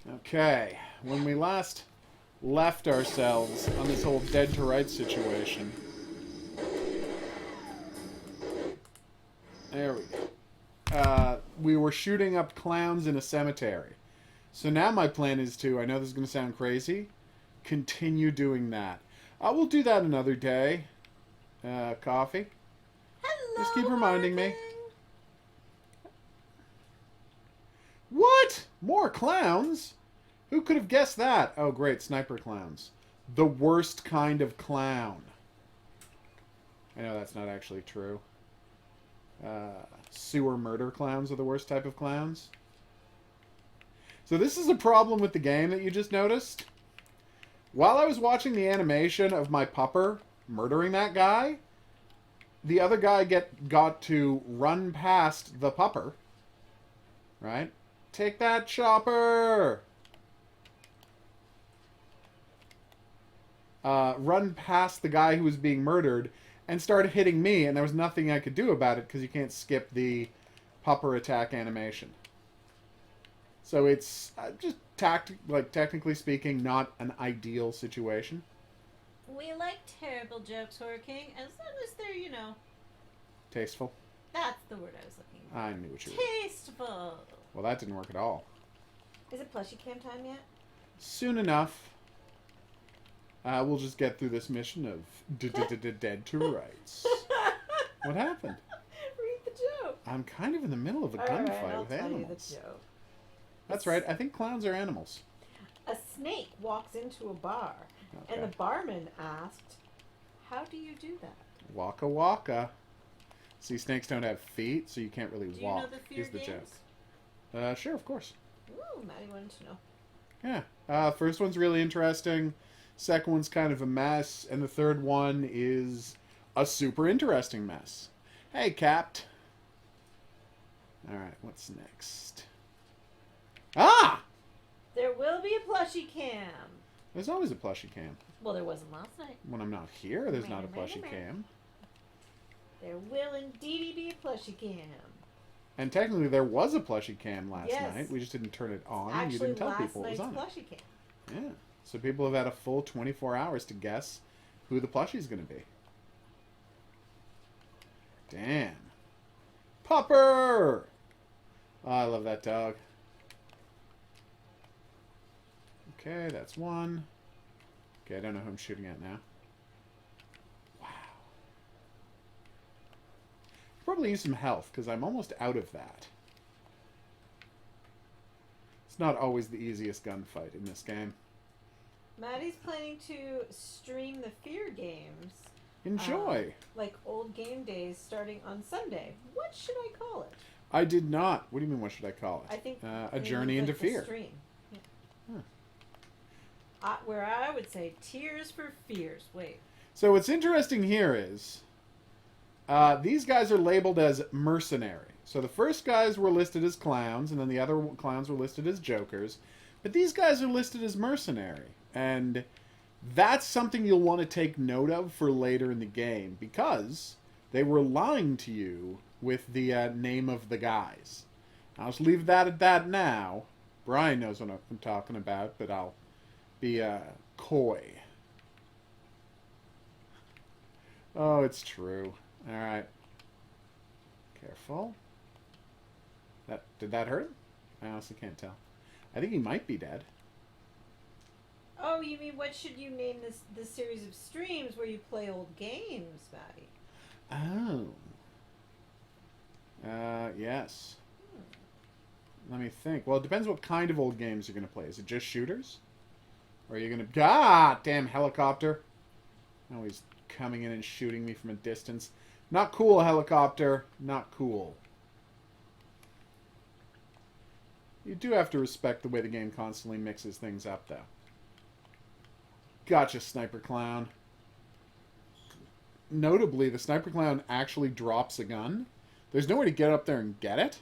Okay, when we last left ourselves on this whole dead to rights situation, there we go. We were shooting up clowns in a cemetery. So now my plan is to, I know this is going to sound crazy, continue doing that. I will do that another day. Coffee. Just keep Hello, reminding me. Hurricane. What? More clowns? Who could have guessed that? Oh, great, sniper clowns. The worst kind of clown. I know that's not actually true. Sewer murder clowns are the worst type of clowns. So this is a problem with the game that you just noticed. While I was watching the animation of my pupper murdering that guy, the other guy got to run past the pupper. Right? Take that, chopper! Run past the guy who was being murdered and started hitting me, and there was nothing I could do about it because you can't skip the pupper attack animation. So it's just technically speaking, not an ideal situation. We like terrible jokes, Hurricane, as long as they're, Tasteful. that's the word I was looking for. I knew what you were. Tasteful. Well, that didn't work at all. Is it plushie cam time yet? Soon enough. We'll just get through this mission of dead to rights. What happened? Read the joke. I'm kind of in the middle of a gunfight I'll with tell animals. you the joke. That's right. I think clowns are animals. A snake walks into a bar, Okay. and the barman asked, "How do you do that?" Waka waka. See, snakes don't have feet, so you can't really Do you walk. know the fear Is the games? joke. Sure, of course. Ooh, Maddie wanted to know. Yeah. First one's really interesting. Second one's kind of a mess. And the third one is a super interesting mess. Hey, Capt. Alright, what's next? Ah! There will be a plushie cam. There's always a plushie cam. Well, there wasn't last night. When I'm not here, there's not a plushie cam. There will indeed be a plushie cam. And technically, there was a plushie cam last Yes. night. We just didn't turn it on. Actually, And you didn't tell last people it was night's on plushie cam. it. Yeah. So people have had a full 24 hours to guess who the plushie's going to be. Damn. Pupper! Oh, I love that dog. Okay, that's one. Okay, I don't know who I'm shooting at now. Wow. Probably use some health, because I'm almost out of that. It's not always the easiest gunfight in this game. Maddie's planning to stream the Fear games, Enjoy! like old game days, starting on Sunday. What should I call it? I did not. What do you mean, what should I call it? I think a it journey means, into like, the fear. Stream. Yeah. Huh. Where I would say Tears for Fears. Wait. So what's interesting here is these guys are labeled as mercenary. So the first guys were listed as clowns, and then the other clowns were listed as jokers. But these guys are listed as mercenary. And that's something you'll want to take note of for later in the game, because they were lying to you with the name of the guys. I'll just leave that at that now. Brian knows what I'm talking about, but I'll be coy. Oh, it's true. Alright. Careful. Did that hurt him? I honestly can't tell. I think he might be dead. Oh, you mean what should you name this series of streams where you play old games, Maddie? Oh. Yes. Let me think. Well, it depends what kind of old games you're going to play. Is it just shooters? Or are you going to... Ah! Damn helicopter. Oh, he's coming in and shooting me from a distance. Not cool, helicopter. Not cool. You do have to respect the way the game constantly mixes things up, though. Gotcha, Sniper Clown. Notably, the Sniper Clown actually drops a gun. There's no way to get up there and get it.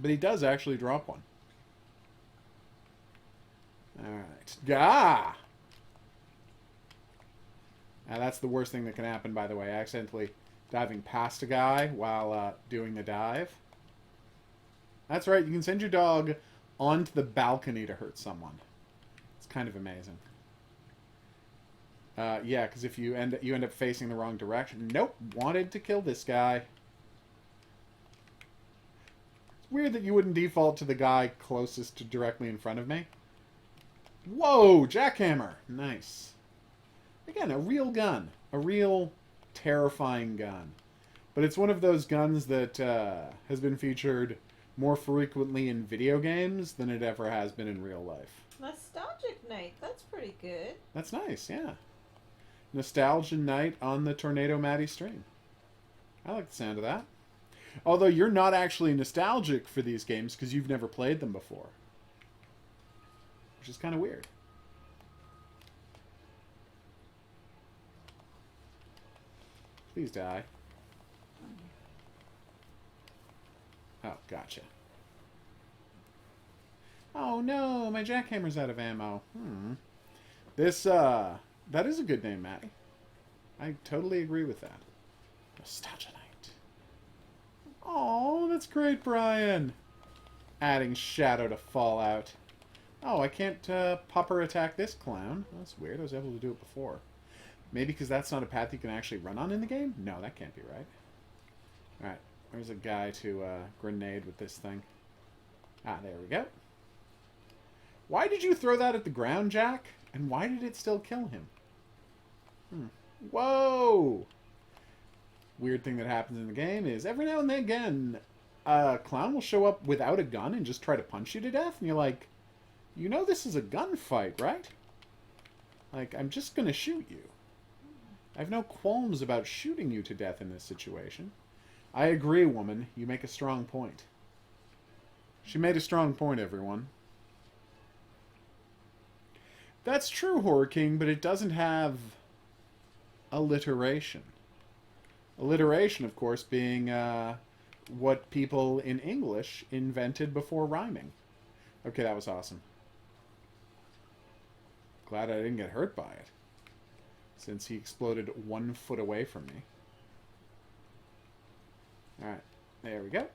But he does actually drop one. Alright. Gah! Now that's the worst thing that can happen, by the way. Accidentally diving past a guy while doing the dive. That's right, you can send your dog onto the balcony to hurt someone. It's kind of amazing. Yeah, because if you end up facing the wrong direction. Nope, wanted to kill this guy. It's weird that you wouldn't default to the guy closest to directly in front of me. Whoa, jackhammer. Nice. Again, a real gun. A real terrifying gun. But it's one of those guns that has been featured more frequently in video games than it ever has been in real life. Nostalgic Night. That's pretty good. That's nice, yeah. Nostalgia Night on the Tornado Maddie stream. I like the sound of that. Although you're not actually nostalgic for these games because you've never played them before. Which is kind of weird. Please die. Oh, gotcha. Oh no, my jackhammer's out of ammo. This, that is a good name, Maddie. I totally agree with that. Nostalgia Night. Oh, that's great, Brian. Adding Shadow to Fallout. Oh, I can't popper attack this clown. That's weird. I was able to do it before. Maybe because that's not a path you can actually run on in the game? No, that can't be right. Alright, there's a guy to grenade with this thing. Ah, there we go. Why did you throw that at the ground, Jack? And why did it still kill him? Whoa! Weird thing that happens in the game is every now and then again, a clown will show up without a gun and just try to punch you to death. And you're like, you know this is a gunfight, right? Like, I'm just gonna shoot you. I have no qualms about shooting you to death in this situation. I agree, woman. You make a strong point. She made a strong point, everyone. That's true, Horror King, but it doesn't have alliteration. Alliteration, of course, being what people in English invented before rhyming. Okay, that was awesome. Glad I didn't get hurt by it, since he exploded 1 foot away from me. Alright, there we go.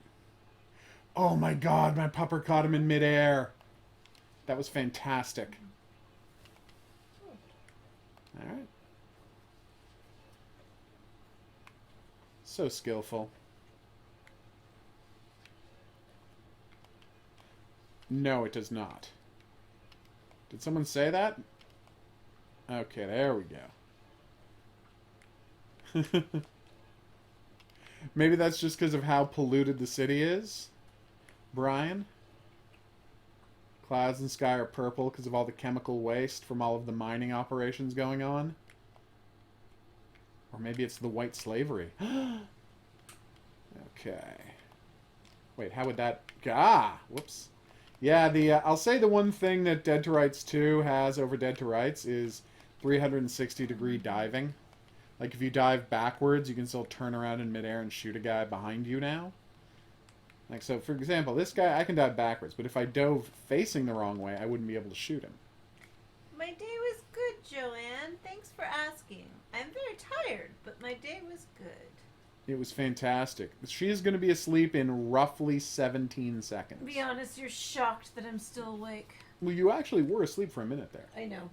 Oh my god, my pupper caught him in midair. That was fantastic. Alright. So skillful. No, it does not. Did someone say that? Okay, there we go. Maybe that's just because of how polluted the city is, Brian? Clouds and sky are purple because of all the chemical waste from all of the mining operations going on. Or maybe it's the white slavery. Okay. Wait, how would that... Ah! Whoops. Yeah, the I'll say the one thing that Dead to Rights 2 has over Dead to Rights is 360-degree diving. Like, if you dive backwards, you can still turn around in midair and shoot a guy behind you now. Like, so, for example, this guy, I can dive backwards, but if I dove facing the wrong way, I wouldn't be able to shoot him. My day was good, Joanne. Thanks for asking. I'm very tired, but my day was good. It was fantastic. She is going to be asleep in roughly 17 seconds. Be honest, you're shocked that I'm still awake. Well, you actually were asleep for a minute there. I know.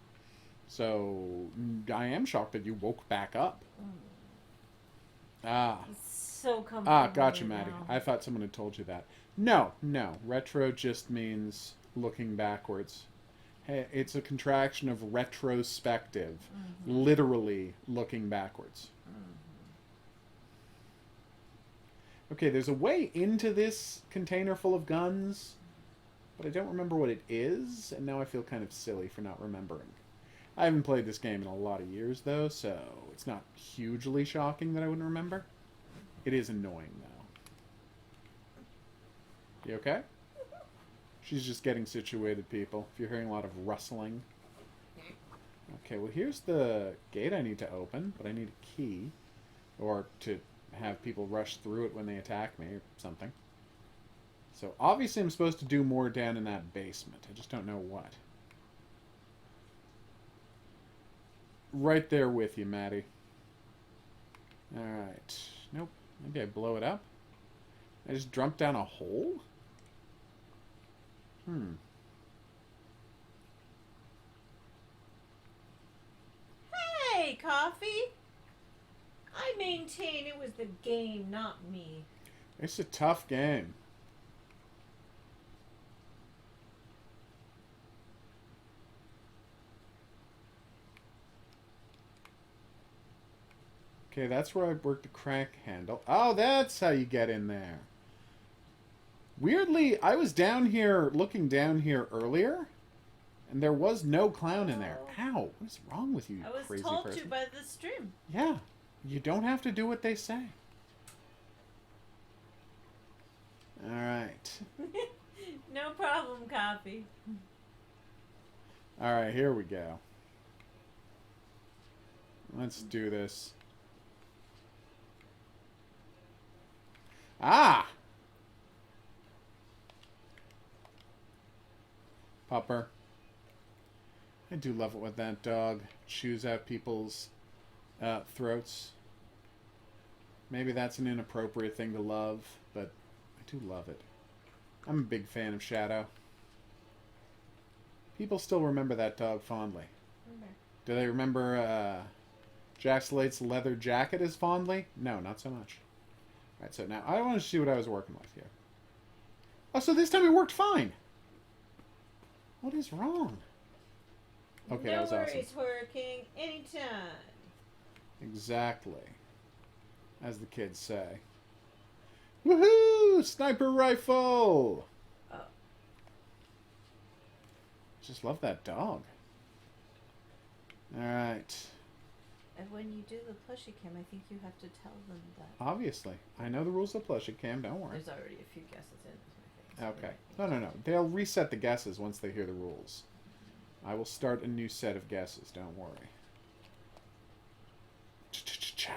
So, I am shocked that you woke back up. Ah. It's so comfortable. Ah, gotcha, right Maddie. now. I thought someone had told you that. No, no. Retro just means looking backwards. Hey, it's a contraction of retrospective. Literally looking backwards. Okay, there's a way into this container full of guns, but I don't remember what it is, and now I feel kind of silly for not remembering. I haven't played this game in a lot of years, though, so it's not hugely shocking that I wouldn't remember. It is annoying, though. You okay? She's just getting situated, people. If you're hearing a lot of rustling. Okay, well, here's the gate I need to open, but I need a key. Or to have people rush through it when they attack me or something. So, obviously I'm supposed to do more down in that basement. I just don't know what. Right there with you, Maddie. Alright. Nope. Maybe I blow it up. I just jump down a hole? Hmm. Hey, Coffee! I maintain it was the game, not me. It's a tough game. Okay, that's where I worked the crank handle. Oh, that's how you get in there. Weirdly, I was down here, looking down here earlier, and there was no clown in there. Oh. Ow! What is wrong with you, I was crazy told person? to by the stream. Yeah, you don't have to do what they say. All right. No problem, Coffee. All right, here we go. Let's do this. Ah! Pupper. I do love it when that dog chews out people's throats. Maybe that's an inappropriate thing to love, but I do love it. I'm a big fan of Shadow. People still remember that dog fondly. Okay. Do they remember Jack Slate's leather jacket as fondly? No, not so much. Alright, so now I want to see what I was working with here. Oh, so this time it worked fine. What is wrong? Okay, that was no awesome. worries, Horror King. Anytime. Exactly. As the kids say. Woohoo! Sniper rifle! Oh. Just love that dog. Alright. And when you do the plushie cam, I think you have to tell them that. Obviously. I know the rules of plushie cam, don't worry. There's already a few guesses in, I think. Okay. No. They'll reset the guesses once they hear the rules. I will start a new set of guesses, don't worry. Chow.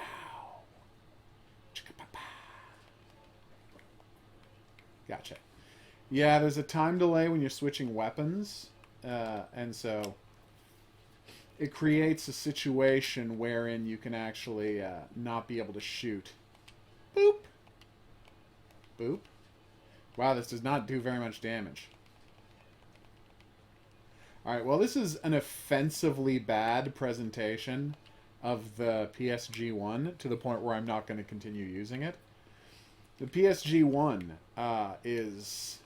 Gotcha. Yeah, there's a time delay when you're switching weapons, and so it creates a situation wherein you can actually not be able to shoot. Boop. Boop. Wow, this does not do very much damage. Alright, well, this is an offensively bad presentation of the PSG-1 to the point where I'm not going to continue using it. The PSG-1 is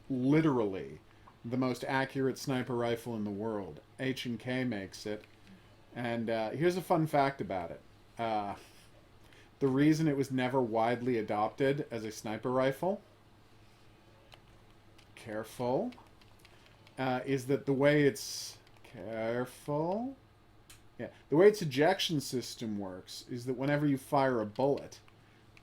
literally the most accurate sniper rifle in the world. H&K makes it. And here's a fun fact about it. The reason it was never widely adopted as a sniper rifle, careful, is that the way its... Careful. Yeah, the way its ejection system works is that whenever you fire a bullet,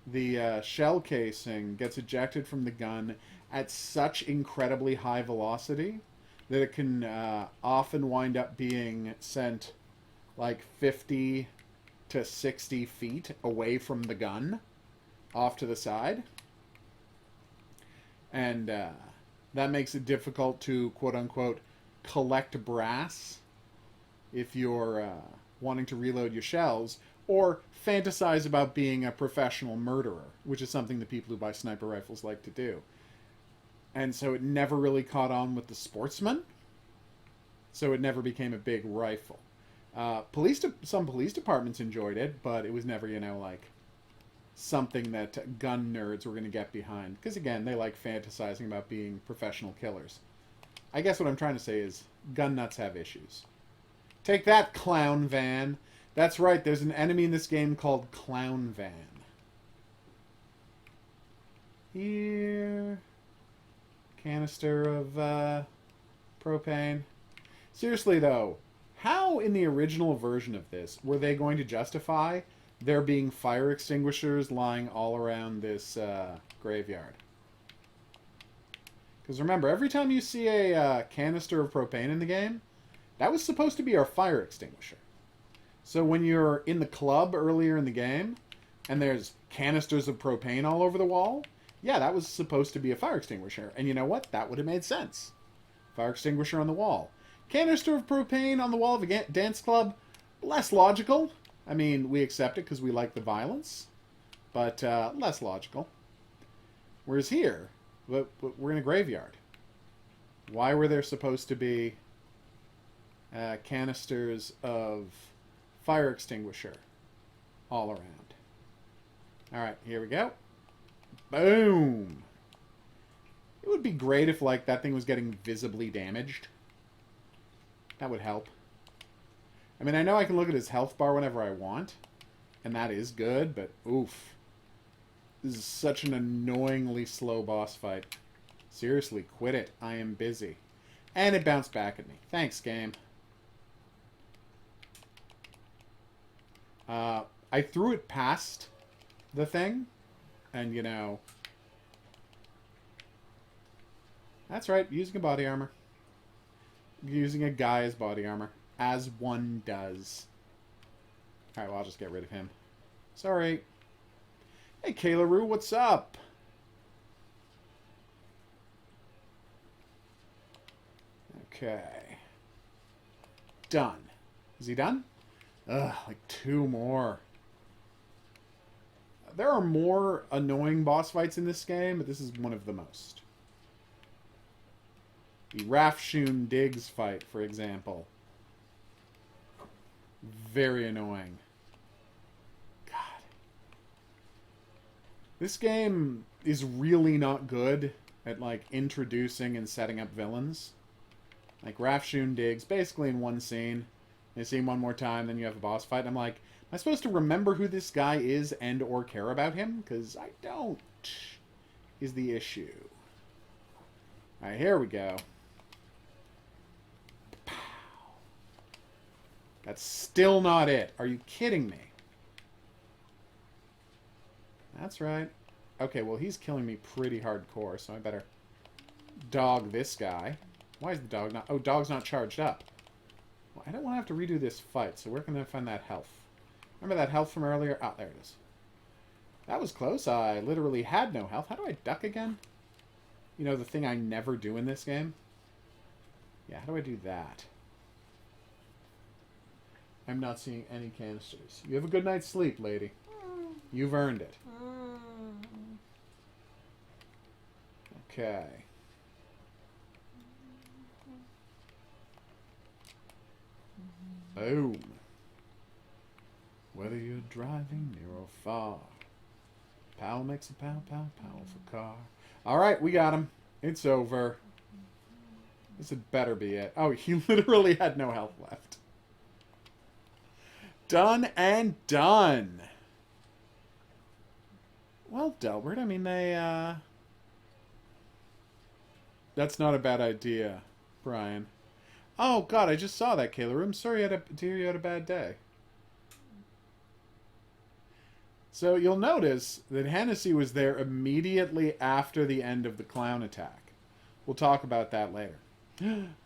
the shell casing gets ejected from the gun at such incredibly high velocity that it can often wind up being sent like 50 to 60 feet away from the gun, off to the side. And that makes it difficult to, quote-unquote, collect brass if you're wanting to reload your shells, or fantasize about being a professional murderer, which is something the people who buy sniper rifles like to do. And so it never really caught on with the sportsman, so it never became a big rifle. Some police departments enjoyed it, but it was never, like, something that gun nerds were going to get behind. Because, again, they like fantasizing about being professional killers. I guess what I'm trying to say is, gun nuts have issues. Take that, Clown Van. That's right, there's an enemy in this game called Clown Van. Here. Canister of propane. Seriously, though, how in the original version of this were they going to justify there being fire extinguishers lying all around this graveyard? Because remember, every time you see a canister of propane in the game, that was supposed to be our fire extinguisher. So when you're in the club earlier in the game, and there's canisters of propane all over the wall, yeah, that was supposed to be a fire extinguisher. And you know what? That would have made sense. Fire extinguisher on the wall. Canister of propane on the wall of a dance club, less logical. I mean, we accept it because we like the violence, but less logical. Whereas here, we're in a graveyard. Why were there supposed to be canisters of fire extinguisher all around? Alright, here we go. Boom! It would be great if, like, that thing was getting visibly damaged. That would help. I mean, I know I can look at his health bar whenever I want, and that is good, but oof. This is such an annoyingly slow boss fight. Seriously, quit it. I am busy. And it bounced back at me. Thanks, game. I threw it past the thing, and, you know... That's right, using a body armor. Using a guy's body armor. As one does. Alright, well, I'll just get rid of him. Sorry. Hey, Kayla Roo, what's up? Okay. Done. Is he done? Ugh, like 2 more. There are more annoying boss fights in this game, but this is one of the most. The Rafshun Diggs fight, for example. Very annoying. God. This game is really not good at, like, introducing and setting up villains. Like, Rafshun Diggs, basically in one scene. You see him one more time, then you have a boss fight. And I'm like, am I supposed to remember who this guy is and or care about him? Because I don't, is the issue. Alright, here we go. Pow. That's still not it. Are you kidding me? That's right. Okay, well, he's killing me pretty hardcore, so I better dog this guy. Why is the dog not... Oh, dog's not charged up. Well, I don't want to have to redo this fight, so where can I find that health? Remember that health from earlier? Ah, there it is. That was close. I literally had no health. How do I duck again? You know, the thing I never do in this game? Yeah, how do I do that? I'm not seeing any canisters. You have a good night's sleep, lady. You've earned it. Okay. Boom. Whether you're driving near or far, pal makes a pow, pow, powerful car. Alright, we got him. It's over. This had better be it. Oh, he literally had no health left. Done and done. Well, Delbert, I mean, they, That's not a bad idea, Brian. Oh, God, I just saw that, Kayla. I'm sorry to hear you had a bad day. So you'll notice that Hennessy was there immediately after the end of the clown attack. We'll talk about that later.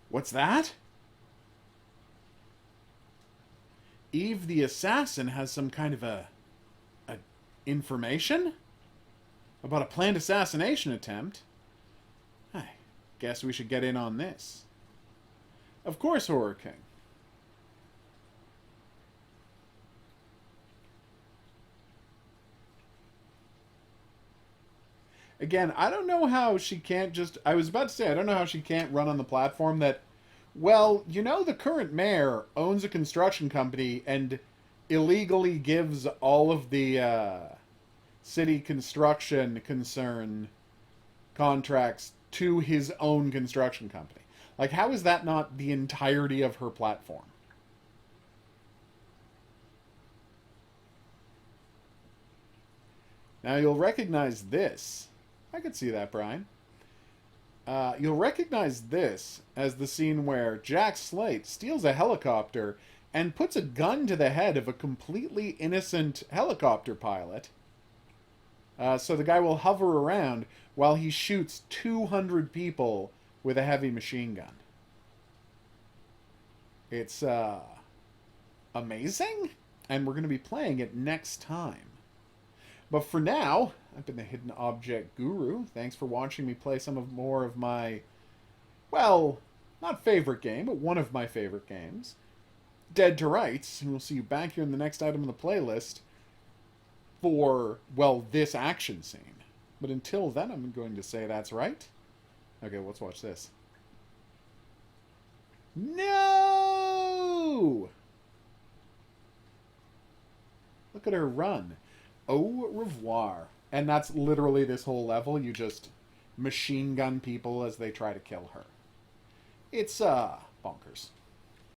What's that? Eve the assassin has some kind of a information about a planned assassination attempt. I guess we should get in on this. Of course, Horror King. Again, I don't know how she can't just... I was about to say, I don't know how she can't run on the platform that... Well, you know, the current mayor owns a construction company and illegally gives all of the city construction concern contracts to his own construction company. Like, how is that not the entirety of her platform? Now, you'll recognize this. I could see that, Brian. You'll recognize this as the scene where Jack Slate steals a helicopter and puts a gun to the head of a completely innocent helicopter pilot. So the guy will hover around while he shoots 200 people with a heavy machine gun. It's amazing, and we're going to be playing it next time. But for now, I've been the Hidden Object Guru. Thanks for watching me play more of my, well, not favorite game, but one of my favorite games, Dead to Rights. And we'll see you back here in the next item in the playlist for, well, this action scene. But until then, I'm going to say that's right. Okay, let's watch this. No! Look at her run. Au revoir. And that's literally this whole level. You just machine gun people as they try to kill her. It's, bonkers.